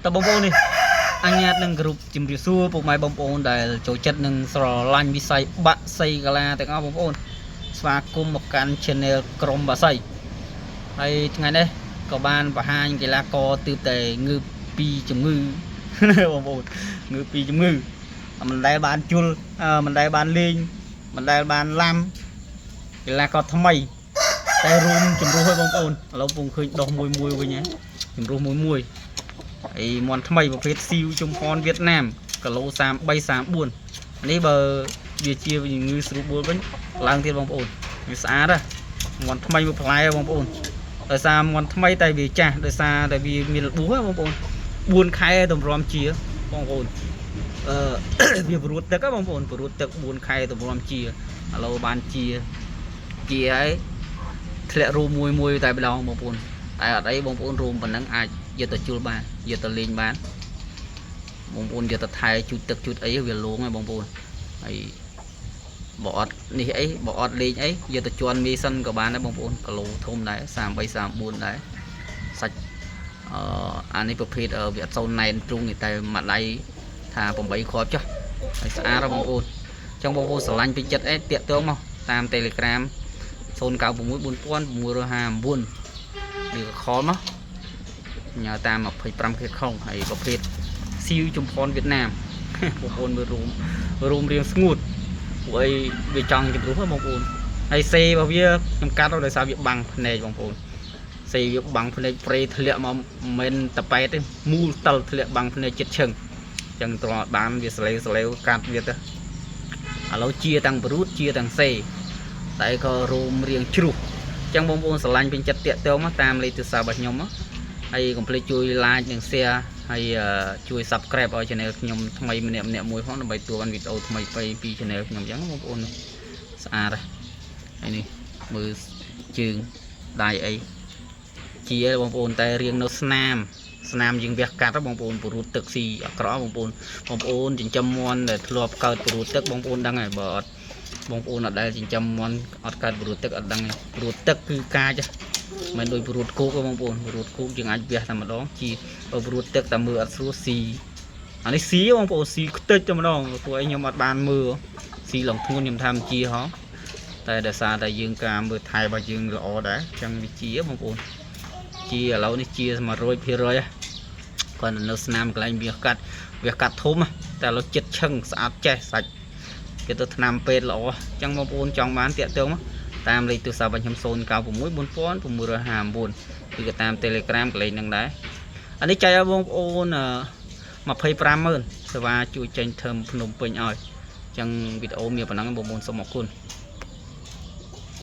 តបងប្អូននេះអញ្ញាតនឹងគ្រប់ជំរាបសួរពុកម៉ែបងប្អូនដែលចូលចិត្តនឹងស្រឡាញ់វិស័យបាក់សីកាឡាទាំងអស់បងប្អូនស្វាគមន៍មកកាន់ Channel ក្រុមបាក់សីហើយថ្ងៃនេះក៏បានបង្ហាញកីឡាករទើបតែងើបពីជំងឺបងប្អូនងើបពីជំងឺមិនដែលបានជុលមិនដែលបានលេងមិនដែលបានឡាំកីឡាករថ្មីតែរួមជំរុះឲ្យបងប្អូនឥឡូវពងឃើញដោះមួយវិញហ៎ជំរុះមួយអីមន់ថ្មីប្រភេទស៊ីវជំផនវៀតណាមគីឡូ33 34នេះបើវាជាជំងឺស្រួលបួលវិញឡើងទៀតបងប្អូនវាស្អាតហ៎មន់ថ្មីមួយផ្លែបងប្អូនដោយសារមន់ថ្មីតែវាចាស់ដោយសារតែវាមានរបួសបងប្អូន4ខែតម្រាំជាបងប្អូនវាព្រួតទឹកហ៎បងប្អូនព្រួតទឹក4ខែតម្រាំជាឥឡូវបានជាហើយធ្លាក់រួមមួយតែម្ដងបងប្អូនតែអត់អីបងប្អូនរួមប៉ុណ្ណឹងអាចយកទៅជុលបានយកទៅលេងបានបងប្អូនយកទៅថែជូតទឹកជូតអីវាលងហើយបងប្អូនហើយបើអត់នេះអីបើអត់លេងអីយកទៅជន់មីសិនក៏បានដែរបងប្អូនគីឡូធំដែរ33 34ដែរសាច់អានេះប្រភេទវាអត់សូវណែនទ្រុងទេតែមួយដៃថា8គ្រាប់ចុះហើយស្អាតបងប្អូនអញ្ចឹងបងប្អូនស្រឡាញ់ពេញចិត្តអីតាក់ទងមកតាម Telegram 096459ឬក៏ខលមកញ៉ាតាម25ខេតខុងហើយប្រភេទស៊ីវជំផនវៀតណាមបងប្អូនមើលរួមរៀងស្ងួតពួកអីវាចង់ជំរុះបងប្អូនហើយសេរបស់វាខ្ញុំកាត់ដោយសារវាបាំងភ្នែកបងប្អូនសេវាបាំងភ្នែកព្រៃធ្លាក់មកមិនតប៉ែតទេមូលតលធ្លាក់បាំងភ្នែកចិត្តឈឹងអញ្ចឹងត្រង់បានវាសលេវកាត់វាទៅឥឡូវជាទាំងប្រូតជាទាំងសេតែក៏រួមរៀងជ្រុះអញ្ចឹងបងប្អូនស្រឡាញ់ពេញចិត្តតាក់ទងមកតាមលេខទូរស័ព្ទរបស់ខ្ញុំហើយកុំភ្លេចជួយ like និង share ហើយជួយ subscribe ឲ្យ channel ខ្ញុំថ្មីម្នាក់មួយផងដើម្បីទទួលបានវីដេអូថ្មីពី channel ខ្ញុំអញ្ចឹងបងប្អូនស្អាតហើយនេះមើលជើងដៃអីជាបងប្អូនតែរៀងនៅស្នាមយើងវះកាត់បងប្អូនពរូតទឹកស៊ីអក្រក់បងប្អូនចិញ្ចឹមមាន់ដែលធ្លាប់កើតពរូតទឹកបងប្អូនដឹងហើយបើអត់បងប្អូនអត់ដែលចិញ្ចឹមមាន់អត់កើតពរូតទឹកអត់ដឹងពរូតទឹកគឺកាចមិនដូចពរូតគោកទេបងប្អូនពរូតគោកយើងអាចវះតែម្ដងជីបើពរូតទឹកតែមើលអត់ស្រួលស៊ីអានេះស៊ីបងប្អូនស៊ីខ្ទេចតែម្ដងពួកឯងខ្ញុំអត់បានមើលស៊ីឡងធ្ងន់ខ្ញុំថាជាហោះតែដោយសារតែយើងការមើលថែរបស់យើងល្អដែរអញ្ចឹងវាជាបងប្អូនជាឥឡូវនេះជា 100% គាត់នៅស្នាមកន្លែងវាកាត់ធំតែឥឡូវចិត្តឈឹងស្អាតចេះសាច់គេទៅថ្នាំពេទ្យល្អអញ្ចឹងបងប្អូនចង់បានតាក់ទងតាមលេខទូរស័ព្ទរបស់ខ្ញុំ096459 ឬក៏តាម Telegram កន្លែងហ្នឹងដែរអានេះចែកឲ្យបងប្អូន250000សេវាជួយចេញធំភ្នំពេញឲ្យអញ្ចឹងវីដេអូមានប៉ុណ្ណឹងបងប្អូនសូមអរគុណ